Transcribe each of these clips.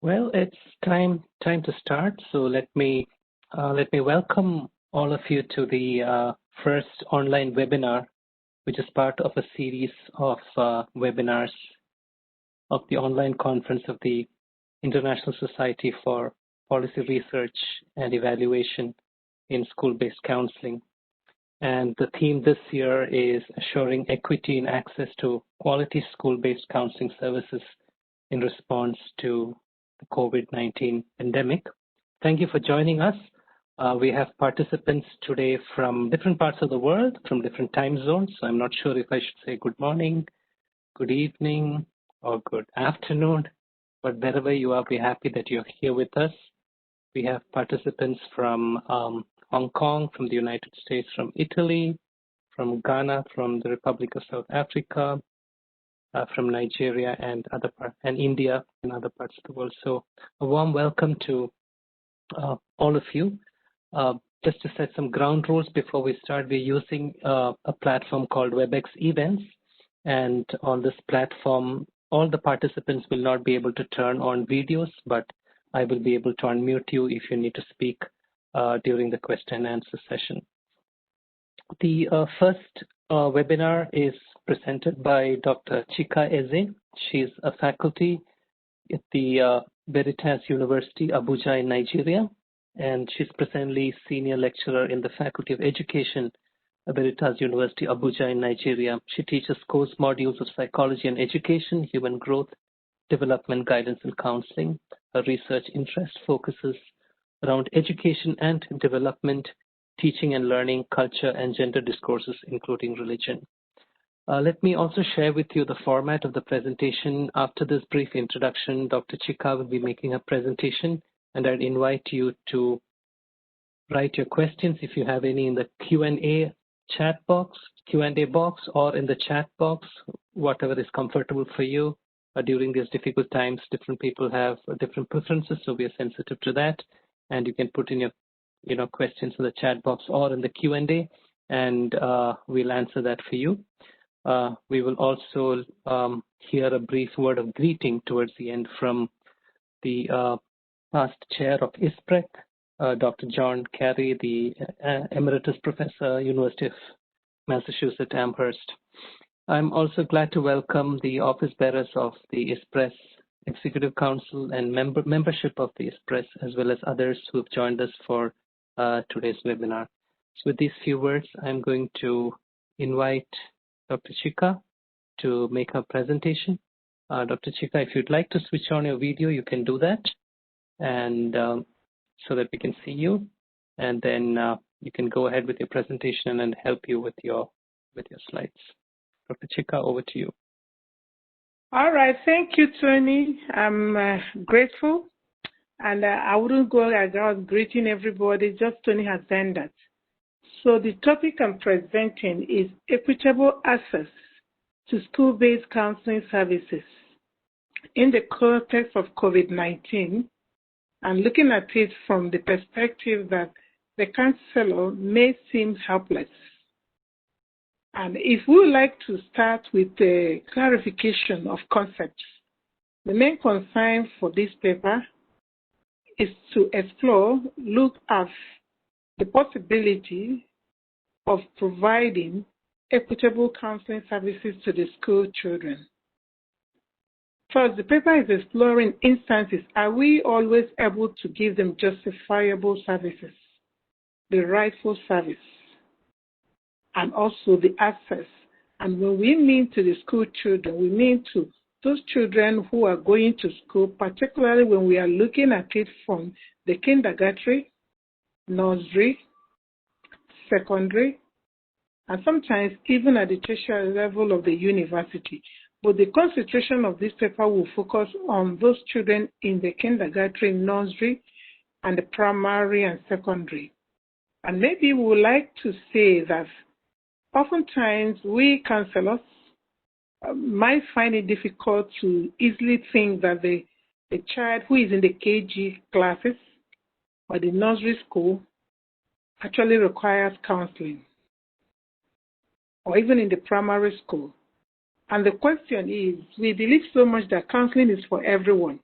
Well, it's time to start. So let me welcome all of you to the first online webinar, which is part of a series of webinars of the online conference of the International Society for Policy Research and Evaluation in School-Based Counseling. And the theme this year is assuring equity in access to quality school-based counseling services in response to the COVID-19 pandemic. Thank you for joining us. We have participants today from different parts of the world, from different time zones. So I'm not sure if I should say good morning, good evening, or good afternoon, but wherever you are, we're happy that you're here with us. We have participants from Hong Kong, from the United States, from Italy, from Ghana, from the Republic of South Africa, from Nigeria and India and other parts of the world. So a warm welcome to all of you. Just to set some ground rules before we start, we're using a platform called WebEx Events. And on this platform, all the participants will not be able to turn on videos, but I will be able to unmute you if you need to speak during the question and answer session. The first webinar is presented by Dr. Chika Eze. She's a faculty at the Veritas University, Abuja in Nigeria, and she's presently senior lecturer in the Faculty of Education at Veritas University, Abuja in Nigeria. She teaches course modules of psychology and education, human growth, development, guidance, and counseling. Her research interest focuses around education and development, teaching and learning, culture, and gender discourses, including religion. Let me also share with you the format of the presentation. After this brief introduction, Dr. Chika will be making a presentation, and I'd invite you to write your questions if you have any in the Q&A box, or in the chat box, whatever is comfortable for you. During these difficult times, different people have different preferences, so we are sensitive to that. And you can put in your questions in the chat box or in the Q&A, and we'll answer that for you. We will also hear a brief word of greeting towards the end from the past chair of ISPRESC, Dr. John Carey, the Emeritus Professor, University of Massachusetts Amherst. I'm also glad to welcome the office bearers of the ISPRESC Executive Council and membership of the ISPRESC, as well as others who have joined us for today's webinar. So with these few words, I'm going to invite Dr. Chika to make her presentation. Dr. Chika, if you'd like to switch on your video, you can do that, and so that we can see you, and then you can go ahead with your presentation and help you with your slides. Dr. Chika, over to you. All right, thank you, Tony. I'm grateful, and I wouldn't go around greeting everybody, just Tony has done that. So the topic I'm presenting is equitable access to school-based counseling services in the context of COVID-19, and looking at it from the perspective that the counselor may seem helpless. And if we would like to start with a clarification of concepts, the main concern for this paper is to look at the possibility of providing equitable counseling services to the school children. First, the paper is exploring instances. Are we always able to give them justifiable services, the rightful service, and also the access? And when we mean to the school children, we mean to those children who are going to school, particularly when we are looking at it from the kindergarten, nursery, secondary, and sometimes even at the tertiary level of the university. But the concentration of this paper will focus on those children in the kindergarten, nursery, and the primary and secondary. And maybe we would like to say that oftentimes we counselors might find it difficult to easily think that the child who is in the KG classes or the nursery school actually requires counseling, or even in the primary school. And the question is, we believe so much that counseling is for everyone.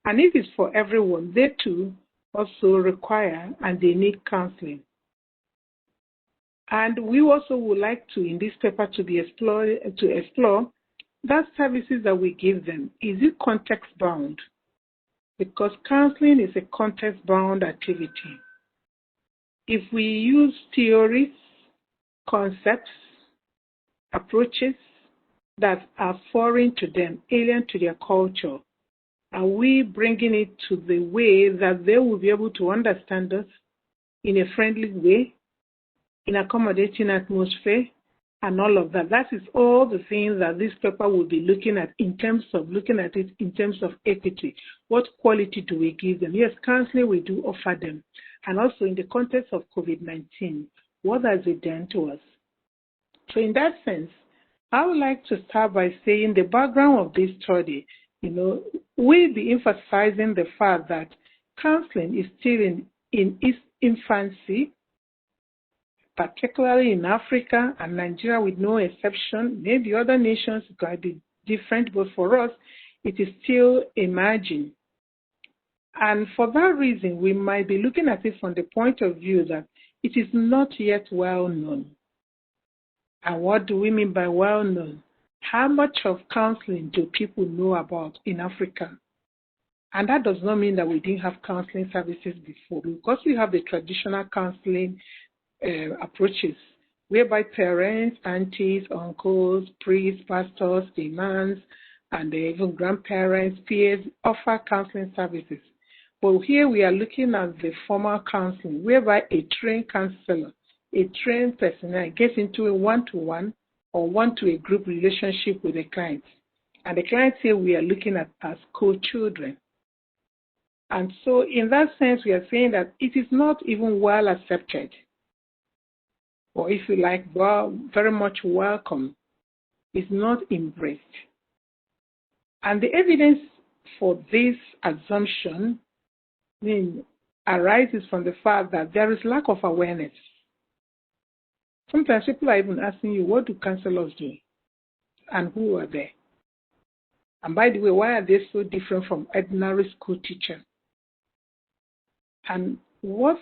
And if it's for everyone, they too also require and they need counseling. And we also would like to, in this paper, to explore that services that we give them. Is it context-bound? Because counseling is a context-bound activity. If we use theories, concepts, approaches that are foreign to them, alien to their culture, are we bringing it to the way that they will be able to understand us in a friendly way, in accommodating atmosphere, and all of that? That is all the things that this paper will be looking at in terms of equity. What quality do we give them? Yes, counseling we do offer them. And also in the context of COVID-19, what has it done to us? So in that sense, I would like to start by saying the background of this study, we'll be emphasizing the fact that counseling is still in its infancy, particularly in Africa and Nigeria with no exception. Maybe other nations might be different, but for us, it is still emerging. And for that reason, we might be looking at it from the point of view that it is not yet well known. And what do we mean by well known? How much of counseling do people know about in Africa? And that does not mean that we didn't have counseling services before, because we have the traditional counseling approaches, whereby parents, aunties, uncles, priests, pastors, imams, and even grandparents, peers offer counseling services. But here we are looking at the formal counseling, whereby a trained counselor, a trained personnel gets into a one-to-one or one-to-a-group relationship with the client. And the clients here we are looking at as co-children. And so in that sense, we are saying that it is not even well accepted, or if you like, very much welcome, is not embraced. And the evidence for this assumption arises from the fact that there is lack of awareness. Sometimes people are even asking you, what do counselors do? And who are they? And by the way, why are they so different from ordinary school teachers? And what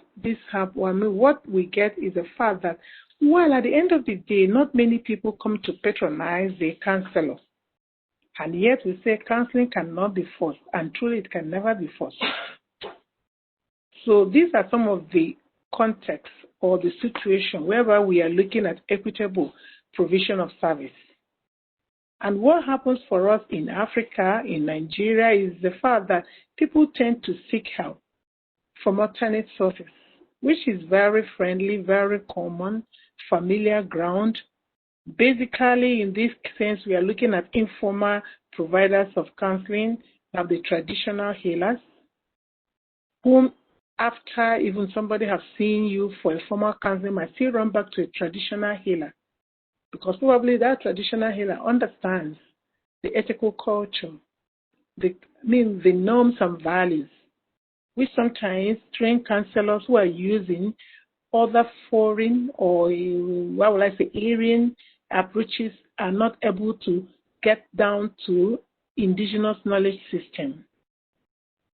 we get is the fact that, while at the end of the day, not many people come to patronize the counselor. And yet we say counseling cannot be forced, and truly it can never be forced. So these are some of the contexts or the situation whereby we are looking at equitable provision of service. And what happens for us in Africa, in Nigeria, is the fact that people tend to seek help from alternate sources, which is very friendly, very common, familiar ground. Basically, in this sense, we are looking at informal providers of counseling, of the traditional healers, whom after even somebody has seen you for a formal counseling might still run back to a traditional healer, because probably that traditional healer understands the ethical culture, the norms and values, which sometimes trained counselors who are using other foreign or, alien approaches are not able to get down to indigenous knowledge system.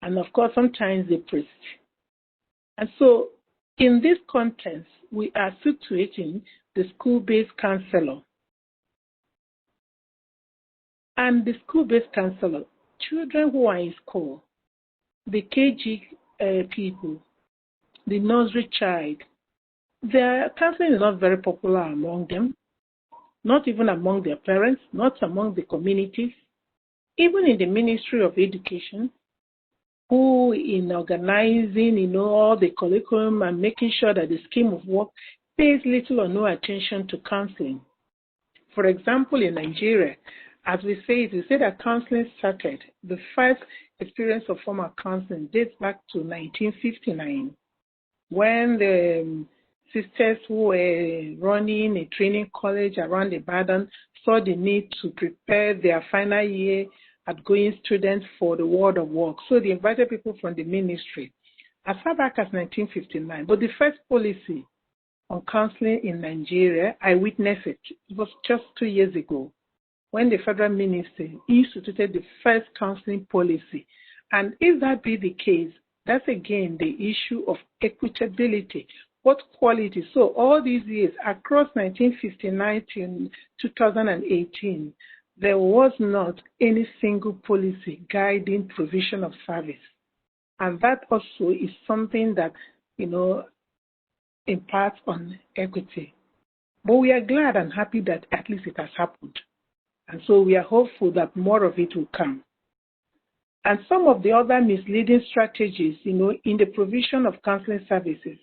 And of course, sometimes they persist. And so, in this context, we are situating the school-based counselor. And the school-based counselor, children who are in school, the KG people, the nursery child, their counseling is not very popular among them, not even among their parents, not among the communities, even in the Ministry of Education, who in organizing, all the curriculum and making sure that the scheme of work pays little or no attention to counseling. For example, in Nigeria, as we say that counseling started, the first experience of formal counseling dates back to 1959, when the sisters who were running a training college around Ibadan saw the need to prepare their final year outgoing students for the world of work. So they invited people from the ministry as far back as 1959. But the first policy on counseling in Nigeria, I witnessed it. It was just 2 years ago when the federal ministry instituted the first counseling policy. And if that be the case, that's again the issue of equitability. What quality? So all these years, across 1959 to 2018, there was not any single policy guiding provision of service. And that also is something that, imparts on equity. But we are glad and happy that at least it has happened. And so we are hopeful that more of it will come. And some of the other misleading strategies, in the provision of counseling services,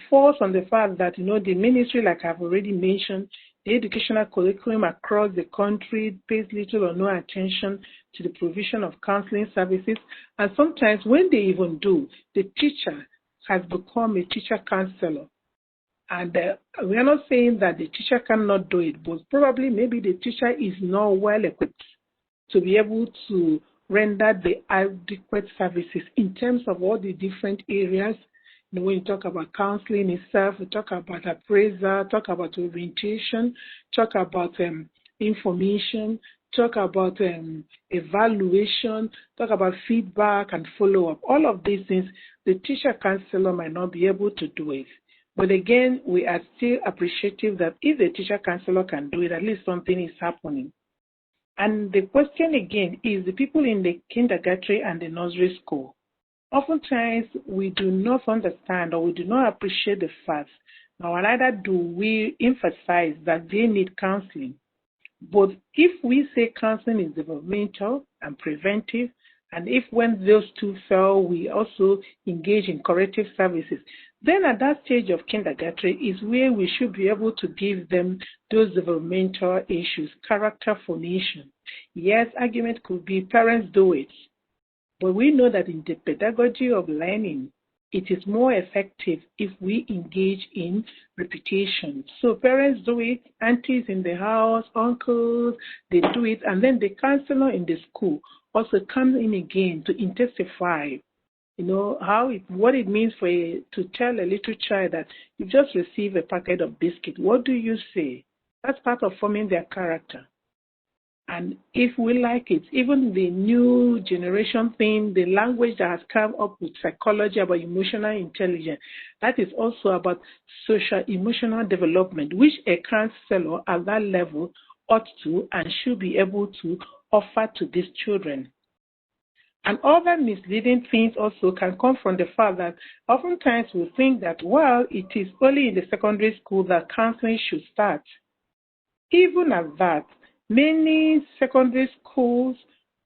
falls on the fact that, the ministry, like I've already mentioned, the educational curriculum across the country pays little or no attention to the provision of counseling services. And sometimes when they even do, the teacher has become a teacher counselor. And we are not saying that the teacher cannot do it, but probably maybe the teacher is not well equipped to be able to render the adequate services in terms of all the different areas. When you talk about counseling itself, we talk about appraisal, talk about orientation, talk about information, talk about evaluation, talk about feedback and follow-up. All of these things, the teacher counselor might not be able to do it. But again, we are still appreciative that if the teacher counselor can do it, at least something is happening. And the question again is the people in the kindergarten and the nursery school. Oftentimes, we do not understand or we do not appreciate the fact, nor neither do we emphasize that they need counseling. But if we say counseling is developmental and preventive, and if when those two fail, we also engage in corrective services, then at that stage of kindergarten is where we should be able to give them those developmental issues, character formation. Yes, argument could be parents do it. But we know that in the pedagogy of learning, it is more effective if we engage in repetition. So parents do it, aunties in the house, uncles, they do it, and then the counselor in the school also comes in again to intensify, what it means to tell a little child that you just received a packet of biscuit. What do you say? That's part of forming their character. And if we like it, even the new generation thing, the language that has come up with psychology about emotional intelligence, that is also about social emotional development, which a counselor at that level ought to and should be able to offer to these children. And other misleading things also can come from the fact that oftentimes we think that, it is only in the secondary school that counseling should start. Even at that, many secondary schools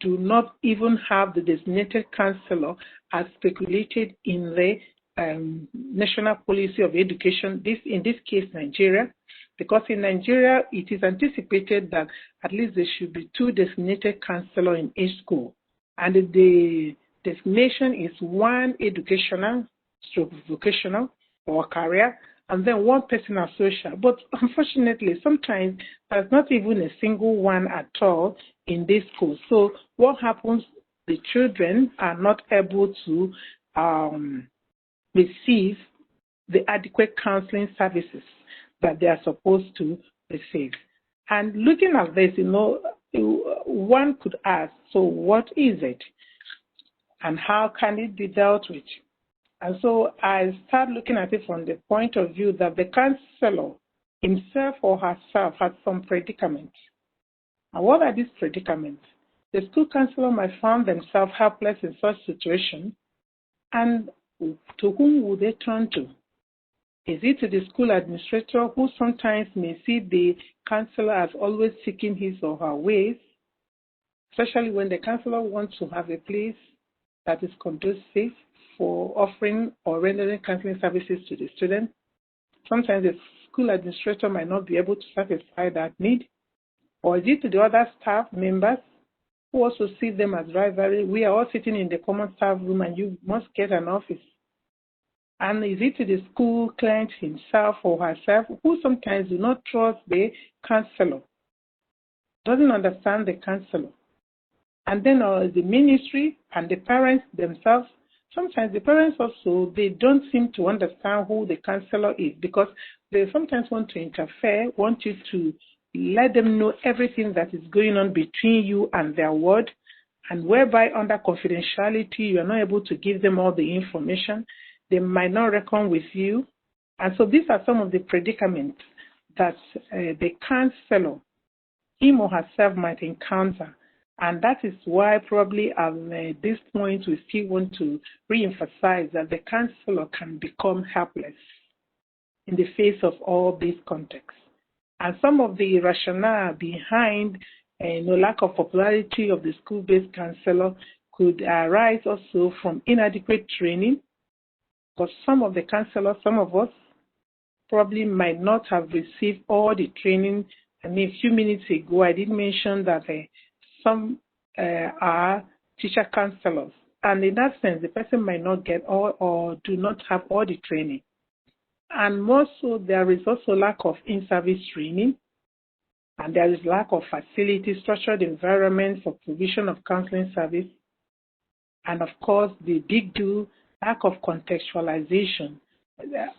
do not even have the designated counselor as speculated in the National Policy of Education, in this case Nigeria, because in Nigeria it is anticipated that at least there should be 2 designated counselors in each school. And the designation is 1 educational, vocational, or career, and then 1 personal social. But unfortunately, sometimes there's not even a single one at all in this school. So what happens? The children are not able to receive the adequate counseling services that they are supposed to receive. And looking at this, one could ask, so what is it? And how can it be dealt with? And so I start looking at it from the point of view that the counselor himself or herself has some predicaments. And what are these predicaments? The school counselor might find themselves helpless in such situation, and to whom would they turn to? Is it to the school administrator, who sometimes may see the counselor as always seeking his or her ways, especially when the counselor wants to have a place that is conducive for offering or rendering counseling services to the student? Sometimes the school administrator might not be able to satisfy that need. Or is it to the other staff members who also see them as rivalry? We are all sitting in the common staff room and you must get an office. And is it to the school client himself or herself, who sometimes do not trust the counselor, doesn't understand the counselor? And then the ministry and the parents themselves, sometimes the parents also, they don't seem to understand who the counselor is, because they sometimes want to interfere, want you to let them know everything that is going on between you and their ward. and whereby under confidentiality, you are not able to give them all the information. They might not reckon with you. And so these are some of the predicaments that the counselor, him or herself, might encounter. And that is why probably at this point we still want to re-emphasize that the counselor can become helpless in the face of all these contexts. And some of the rationale behind lack of popularity of the school-based counselor could arise also from inadequate training, because some of the counselors, some of us, probably might not have received all the training. I mean, a few minutes ago, I did mention that some are teacher counselors. And in that sense, the person might not get all or do not have all the training. And more so, there is also lack of in-service training, and there is lack of facility, structured environments for provision of counseling service, and of course, the big do, lack of contextualization.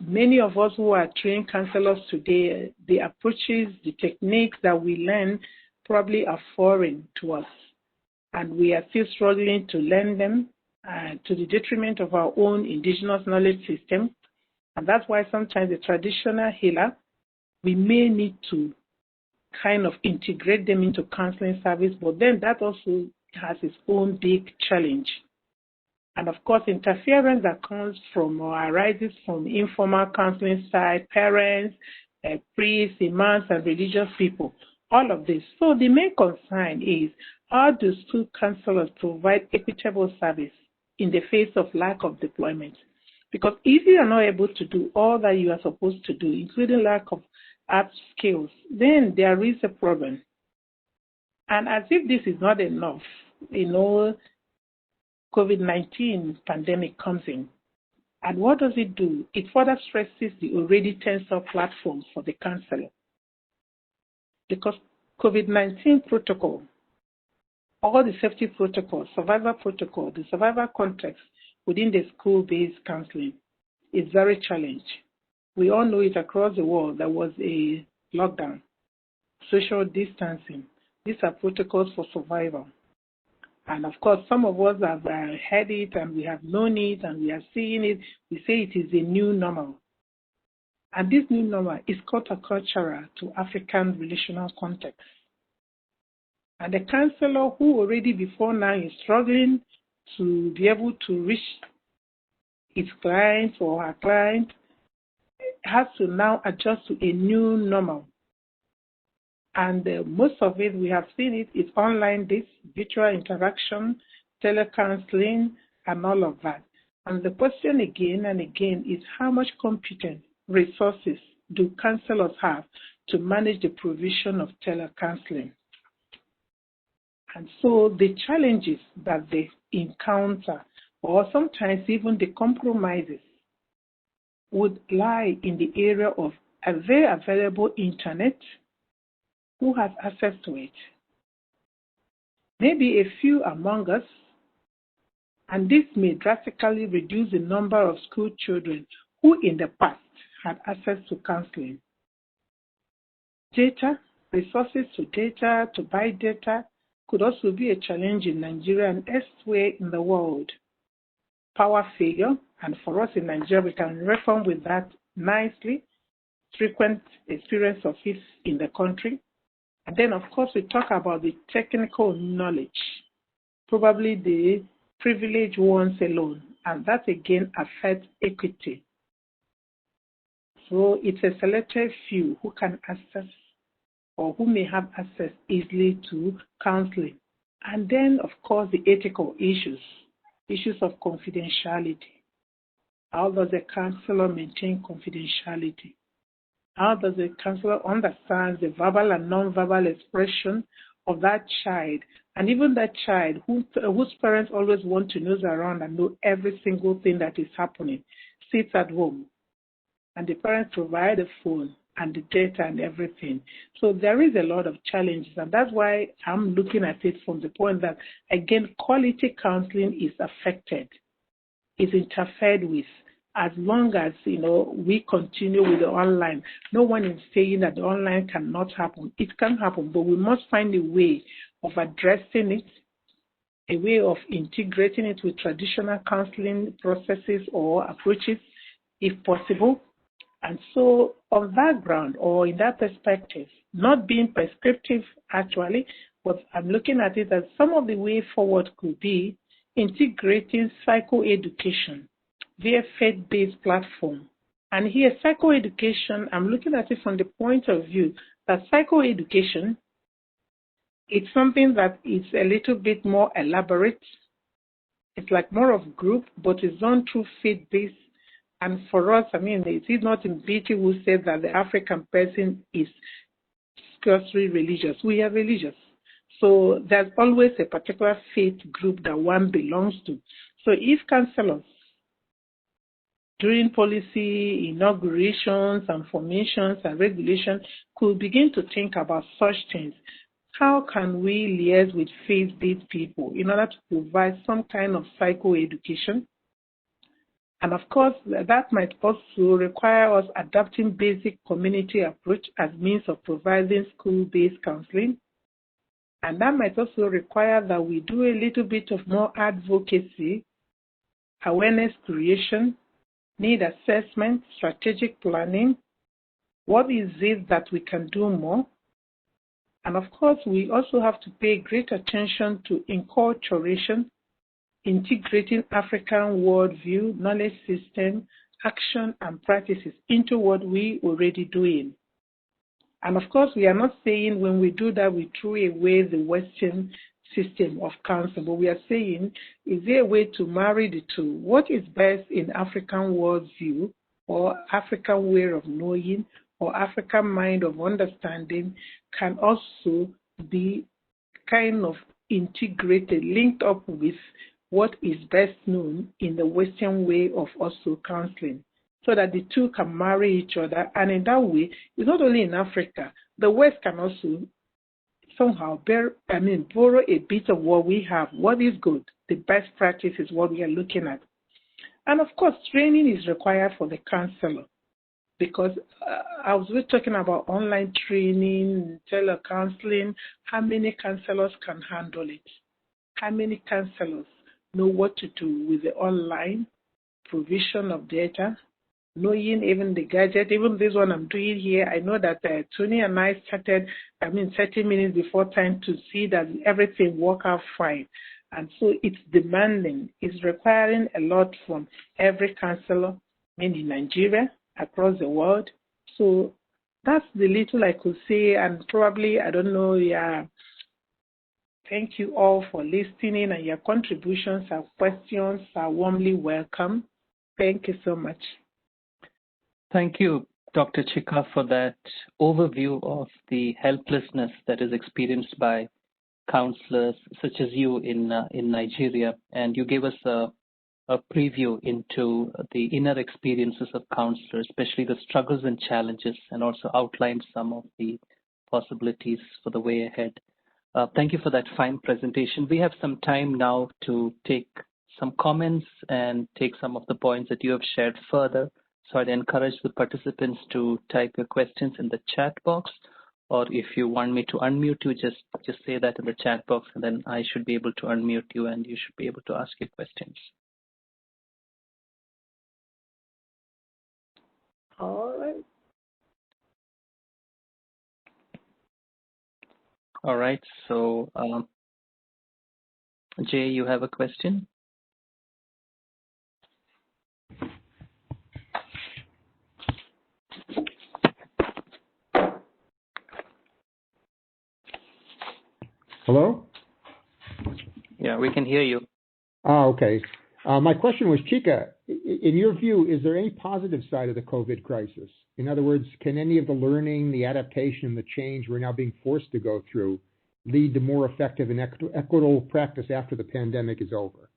Many of us who are trained counselors today, the approaches, the techniques that we learn probably are foreign to us, and we are still struggling to learn them to the detriment of our own indigenous knowledge system. And that's why sometimes the traditional healer, we may need to kind of integrate them into counseling service, but then that also has its own big challenge. And of course, interference that comes from or arises from informal counseling side, parents, priests, imams, and religious people, all of this. So the main concern is, how do school counselors provide equitable service in the face of lack of deployment? Because if you are not able to do all that you are supposed to do, including lack of art skills, then there is a problem. And as if this is not enough, COVID-19 pandemic comes in. And what does it do? It further stresses the already tensor platform for the counselor. Because COVID-19 protocol, all the safety protocols, survival protocol, the survival context within the school-based counseling is very challenging. We all know it across the world. There was a lockdown, social distancing. These are protocols for survival. And of course, some of us have heard it and we have known it and we are seeing it. We say it is a new normal. And this new normal is countercultural to African relational context. And the counselor who already before now is struggling to be able to reach his client or her client has to now adjust to a new normal. And most of it, we have seen it, is online, this virtual interaction, telecounseling, and all of that. And the question again and again is, how much competent resources do counselors have to manage the provision of telecounseling? And so the challenges that they encounter, or sometimes even the compromises, would lie in the area of a very available internet. Who has access to it? Maybe a few among us, and this may drastically reduce the number of school children who in the past had access to counseling. Data, resources to data, to buy data, could also be a challenge in Nigeria and elsewhere in the world. Power failure, and for us in Nigeria, we can reckon with that nicely, frequent experience of it in the country. And then, of course, we talk about the technical knowledge, probably the privileged ones alone, and that again affects equity. So it's a selected few who can access or who may have access easily to counseling. And then, of course, the ethical issues of confidentiality. How does a counselor maintain confidentiality? How does a counselor understand the verbal and non-verbal expression of that child? And even that child whose parents always want to nose around and know every single thing that is happening, sits at home, and the parents provide the phone and the data and everything. So there is a lot of challenges, and that's why I'm looking at it from the point that, again, quality counseling is affected, is interfered with. As long as, we continue with the online, no one is saying that the online cannot happen. It can happen, but we must find a way of addressing it a way of integrating it with traditional counseling processes or approaches, if possible. And so on that ground, or in that perspective, not being prescriptive actually, but I'm looking at it as some of the way forward could be integrating psychoeducation via faith-based platform. And here, psychoeducation, I'm looking at it from the point of view that psychoeducation, it's something that is a little bit more elaborate. It's like more of group, but it's done through faith-based. And for us, I mean, it is not in BT who said that the African person is scarcely religious. We are religious. So there's always a particular faith group that one belongs to. So if counselors, during policy inaugurations and formations and regulations, could begin to think about such things, how can we liaise with faith-based people in order to provide some kind of psychoeducation? And of course, that might also require us adopting basic community approach as means of providing school-based counseling. And that might also require that we do a little bit of more advocacy, awareness creation, need assessment, strategic planning. What is it that we can do more? And of course, we also have to pay great attention to enculturation, integrating African worldview, knowledge system, action, and practices into what we already doing. And of course, we are not saying when we do that, we throw away the Western system of counsel, but we are saying, is there a way to marry the two? What is best in African worldview or African way of knowing or African mind of understanding can also be kind of integrated, linked up with what is best known in the Western way of also counseling, so that the two can marry each other. And in that way, it's not only in Africa, the West can also somehow borrow a bit of what we have, what is good, the best practice is what we are looking at. And of course, training is required for the counselor, because I was talking about online training, telecounseling. How many counselors can handle it? How many counselors know what to do with the online provision of data, knowing even the gadget, even this one I'm doing here? I know that Tony and I started, 30 minutes before time to see that everything work out fine. And so it's demanding, it's requiring a lot from every counselor in Nigeria, across the world. So that's the little I could say, and probably, I don't know, thank you all for listening, and your contributions and questions are warmly welcome. Thank you so much. Thank you, Dr. Chika, for that overview of the helplessness that is experienced by counselors such as you in Nigeria. And you gave us a preview into the inner experiences of counselors, especially the struggles and challenges, and also outlined some of the possibilities for the way ahead. Thank you for that fine presentation. We have some time now to take some comments and take some of the points that you have shared further. So I'd encourage the participants to type your questions in the chat box, or if you want me to unmute you, just say that in the chat box, and then I should be able to unmute you and you should be able to ask your questions. All right. All right. So, Jay, you have a question? Hello? Yeah, we can hear you. Okay. My question was, Chika, in your view, is there any positive side of the COVID crisis? In other words, can any of the learning, the adaptation, the change we're now being forced to go through lead to more effective and equitable practice after the pandemic is over?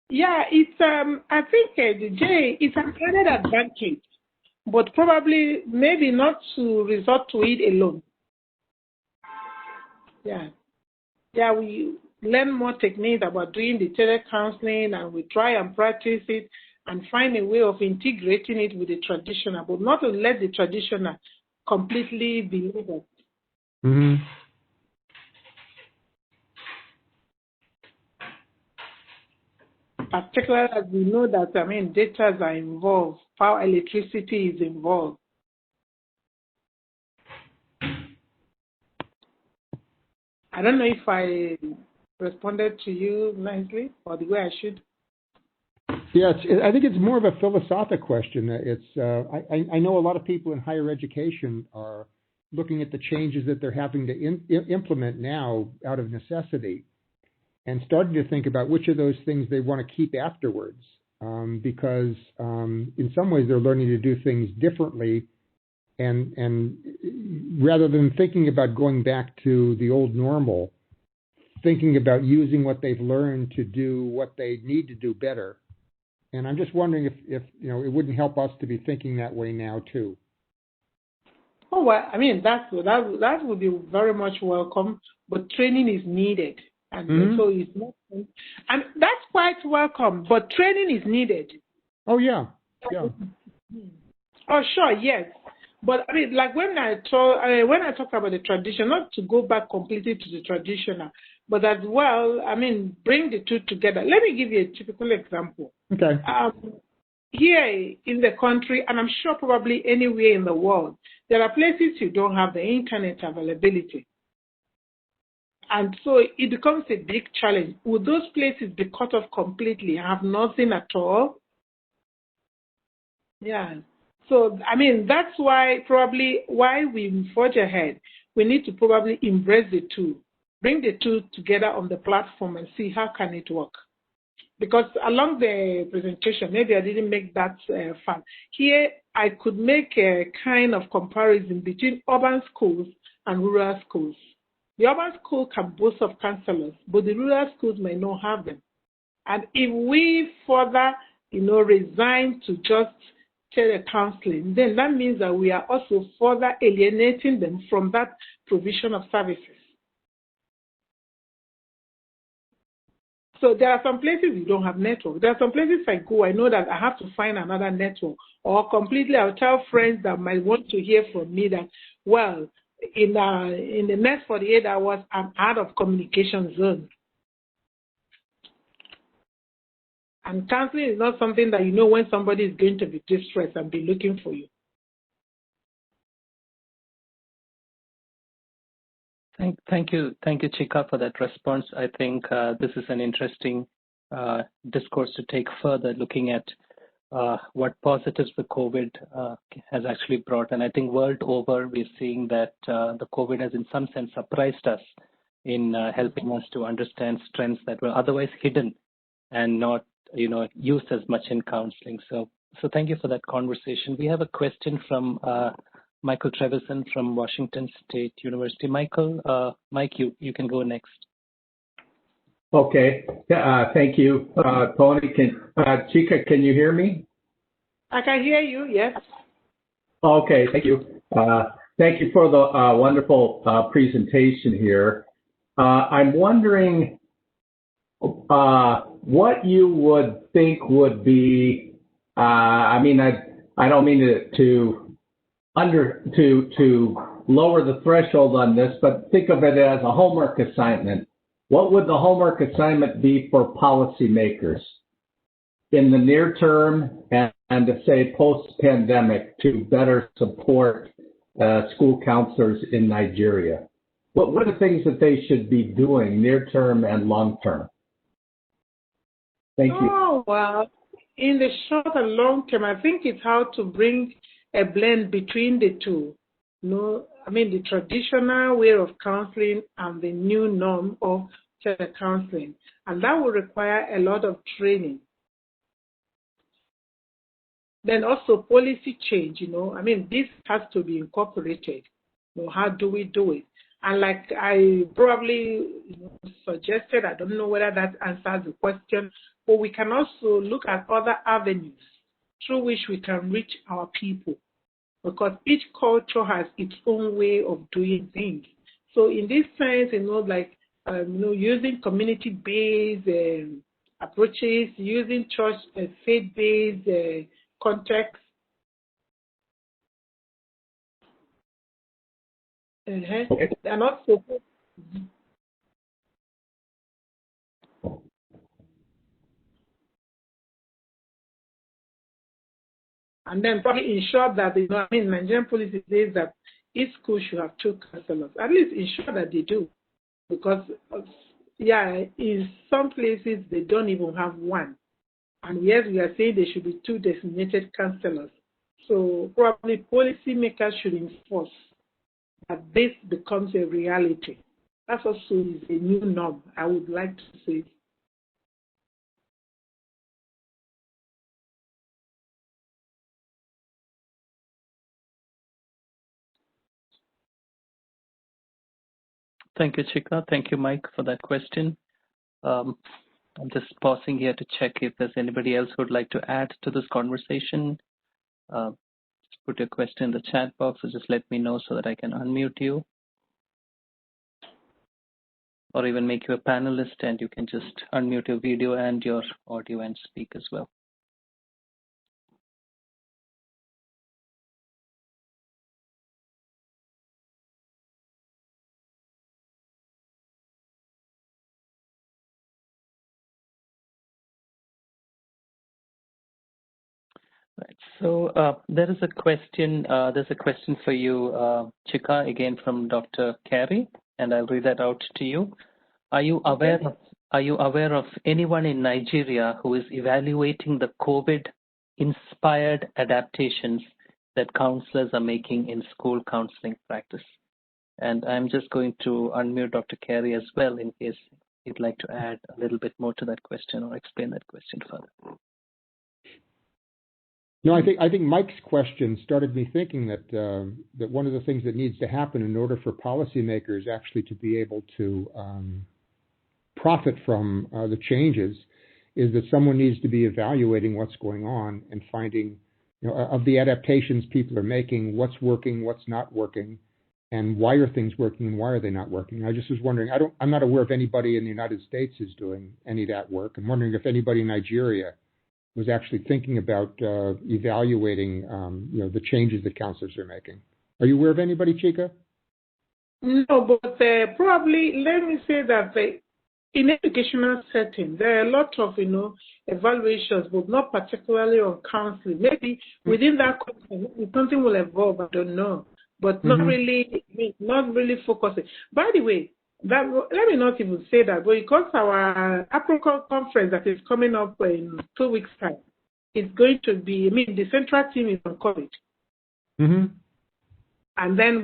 Yeah, it's I think Jay, it's an added advantage, but probably maybe not to resort to it alone. Yeah, we learn more techniques about doing the telecounseling, and we try and practice it. and find a way of integrating it with the traditional, but not to let the traditional completely be over. Mm-hmm. Particularly as we know that, data are involved, power, electricity is involved. I don't know if I responded to you nicely or the way I should. Yeah, I think it's more of a philosophic question. I know a lot of people in higher education are looking at the changes that they're having to implement now out of necessity, and starting to think about which of those things they want to keep afterwards, because in some ways they're learning to do things differently, and rather than thinking about going back to the old normal, thinking about using what they've learned to do what they need to do better. And I'm just wondering if it wouldn't help us to be thinking that way now too. Oh, well, that would be very much welcome, but training is needed. And so it's not, and that's quite welcome, but training is needed. Oh, yeah. Yeah. Oh, sure, yes. But like when I talk about the tradition, not to go back completely to the traditional, but as well, bring the two together. Let me give you a typical example. Okay. Here in the country, and I'm sure probably anywhere in the world, there are places you don't have the internet availability. And so it becomes a big challenge. Would those places be cut off completely, have nothing at all? Yeah. So, that's why we forge ahead, we need to probably embrace the two, bring the two together on the platform and see how can it work. Because along the presentation, maybe I didn't make that fun. Here, I could make a kind of comparison between urban schools and rural schools. The urban school can boast of counselors, but the rural schools may not have them. And if we further, resign to just telecounseling, then that means that we are also further alienating them from that provision of services. So there are some places you don't have network. There are some places I go, I know that I have to find another network, or completely I'll tell friends that might want to hear from me that, well, in the next 48 hours, I'm out of communication zone. And counseling is not something that you know when somebody is going to be distressed and be looking for you. Thank you, Chika, for that response. I think this is an interesting discourse to take further, looking at what positives the COVID has actually brought. And I think world over, we're seeing that the COVID has in some sense surprised us in helping us to understand strengths that were otherwise hidden and not used as much in counseling. So thank you for that conversation. We have a question from Michael Trevisan from Washington State University. Michael, Mike, you can go next. Okay. Thank you, Tony. Chika, can you hear me? I can hear you, yes. Okay, thank you. Thank you for the wonderful presentation here. I'm wondering what you would think would be, I don't mean to lower the threshold on this, but think of it as a homework assignment. What would the homework assignment be for policymakers in the near term and to say post-pandemic to better support school counselors in Nigeria? What are the things that they should be doing near term and long term? Thank you. Oh, well, in the short and long term, I think it's how to bring a blend between the two. The traditional way of counseling and the new norm of telecounseling. And that will require a lot of training. Then also policy change, this has to be incorporated. How do we do it? And like I probably suggested, I don't know whether that answers the question, but we can also look at other avenues through which we can reach our people, because each culture has its own way of doing things. So in this sense, using community-based approaches, using church faith-based context. Okay. And also, and then probably ensure that, Nigerian policy says that each school should have 2 counselors. At least ensure that they do. Because, in some places, they don't even have 1. And yes, we are saying there should be 2 designated counselors. So probably policymakers should enforce that this becomes a reality. That's also is a new norm, I would like to say. Thank you, Chika. Thank you, Mike, for that question. I'm just pausing here to check if there's anybody else who would like to add to this conversation. Just put your question in the chat box, or just let me know so that I can unmute you, or even make you a panelist and you can just unmute your video and your audio and speak as well. Right. So there is a question. There's a question for you, Chika, again from Dr. Carey, and I'll read that out to you. Are you aware of anyone in Nigeria who is evaluating the COVID-inspired adaptations that counselors are making in school counseling practice? And I'm just going to unmute Dr. Carey as well in case you'd like to add a little bit more to that question or explain that question further. No, I think Mike's question started me thinking that that one of the things that needs to happen in order for policymakers actually to be able to profit from the changes is that someone needs to be evaluating what's going on and finding, of the adaptations people are making, what's working, what's not working, and why are things working and why are they not working. I just was wondering, I'm not aware of anybody in the United States who's doing any of that work. I'm wondering if anybody in Nigeria was actually thinking about evaluating, the changes that counselors are making. Are you aware of anybody, Chika? No, but probably, let me say that in educational settings, there are a lot of, evaluations, but not particularly on counseling. Maybe within that context, something will evolve, I don't know, but not really focusing. By the way, let me not even say that, but because our Apricot conference that is coming up in 2 weeks' time is going to be, the central team is on COVID. And then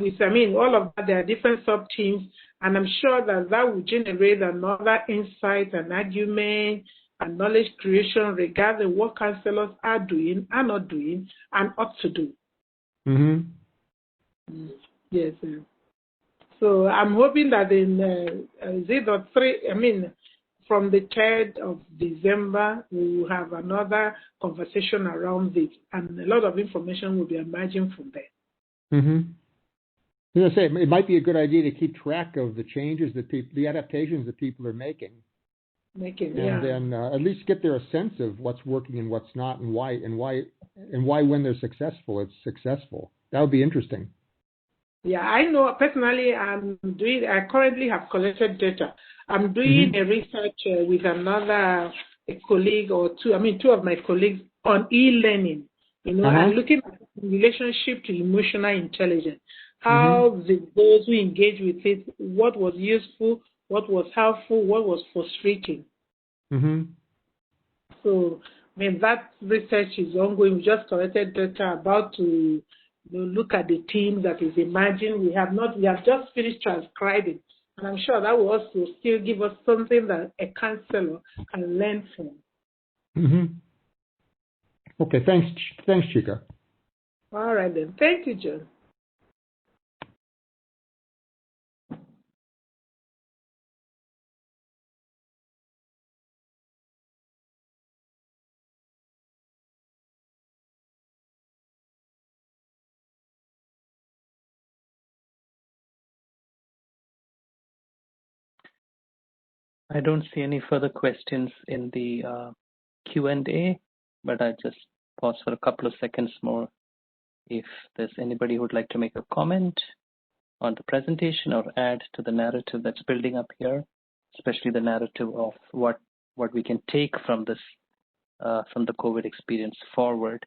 all of that, there are different sub-teams, and I'm sure that will generate another insight and argument and knowledge creation regarding what counselors are doing, are not doing, and ought to do. Yes. So I'm hoping that from the 3rd of December, we will have another conversation around this, and a lot of information will be emerging from there. As I say, it might be a good idea to keep track of the changes that the adaptations that people are making, and then at least get there a sense of what's working and what's not, and why when they're successful, it's successful. That would be interesting. Yeah, I know personally. I currently have collected data. I'm doing a research with a colleague or two. Two of my colleagues on e-learning. I'm looking at the relationship to emotional intelligence. How those who engage with it, what was useful, what was helpful, what was frustrating. So, that research is ongoing. We just collected data about to look at the team that is emerging. We have just finished transcribing, and I'm sure that will also still give us something that a counselor can learn from. Okay, thanks, Chika. All right then. Thank you, John. I don't see any further questions in the Q&A, but I just pause for a couple of seconds more if there's anybody who would like to make a comment on the presentation or add to the narrative that's building up here, especially the narrative of what we can take from this, from the COVID experience forward,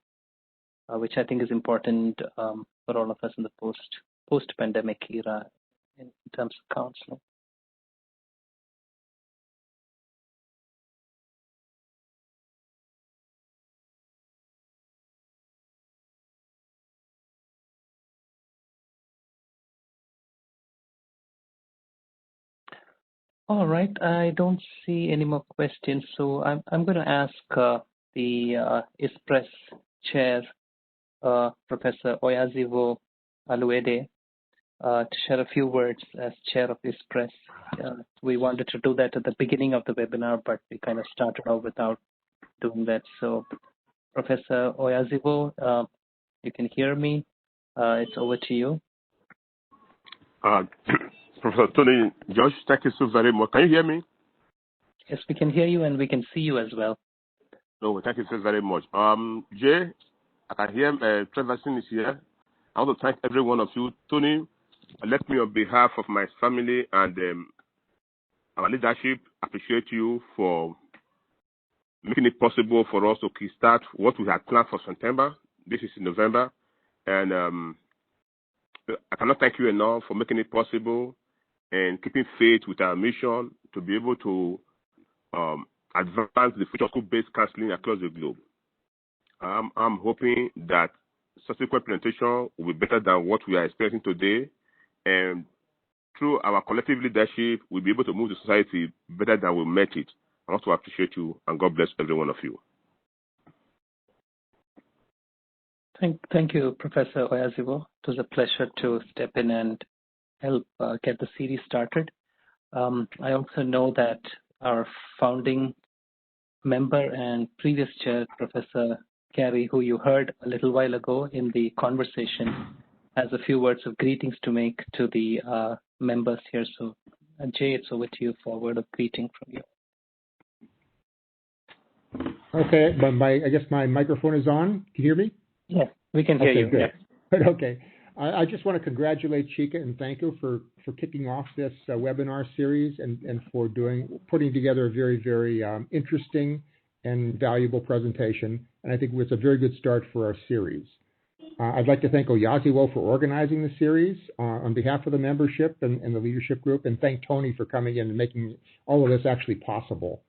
which I think is important for all of us in the post-pandemic era in terms of counseling. All right, I don't see any more questions, so I'm going to ask the ISPRESC chair, Professor Oyaziwo Aluede, to share a few words as chair of ISPRESC. We wanted to do that at the beginning of the webinar, but we kind of started out without doing that. So, Professor Oyaziwo, you can hear me. It's over to you. Professor Tony, Josh, thank you so very much. Can you hear me? Yes, we can hear you and we can see you as well. No, thank you so very much. Jay, I can hear Treverson is here. I want to thank every one of you. Tony, let me on behalf of my family and our leadership appreciate you for making it possible for us to kickstart what we had planned for September. This is in November. And I cannot thank you enough for making it possible and keeping faith with our mission to be able to advance the future school-based counseling across the globe. I'm hoping that subsequent presentation will be better than what we are experiencing today, and through our collective leadership, we'll be able to move the society better than we met it. I want to appreciate you, and God bless every one of you. Thank you, Professor Oyaziwo. It was a pleasure to step in and help get the series started. I also know that our founding member and previous chair, Professor Carey, who you heard a little while ago in the conversation, has a few words of greetings to make to the members here. So, Jay, it's over to you for a word of greeting from you. Okay, but I guess my microphone is on. Can you hear me? Yes, we can hear you. Good. Yes. Okay. I just want to congratulate Chika and thank you for kicking off this webinar series and for putting together a very, very interesting and valuable presentation. And I think it's a very good start for our series. I'd like to thank Oyaziwo for organizing the series on behalf of the membership and the leadership group, and thank Tony for coming in and making all of this actually possible.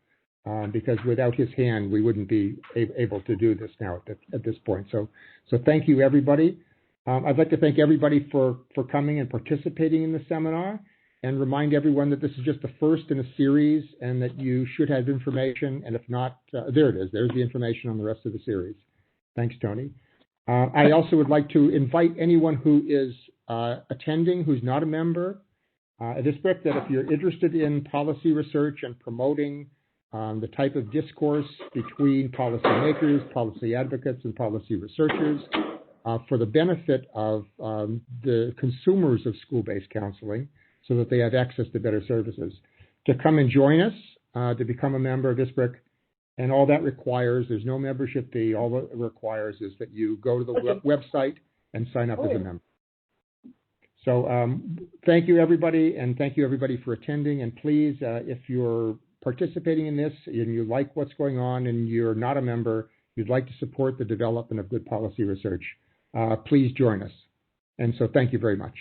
Because without his hand, we wouldn't be able to do this now at this point. So thank you, everybody. I'd like to thank everybody for coming and participating in the seminar, and remind everyone that this is just the first in a series and that you should have information. And if not, there it is. There's the information on the rest of the series. Thanks, Tony. I also would like to invite anyone who is attending who's not a member at ISPRESC that if you're interested in policy research and promoting the type of discourse between policymakers, policy advocates, and policy researchers for the benefit of the consumers of school-based counseling so that they have access to better services, to come and join us, to become a member of ISPRESC. And all that requires, there's no membership fee. All it requires is that you go to the website and sign up as a member. So thank you, everybody, and thank you, everybody, for attending. And please, if you're participating in this and you like what's going on and you're not a member, you'd like to support the development of good policy research, please join us. And so thank you very much.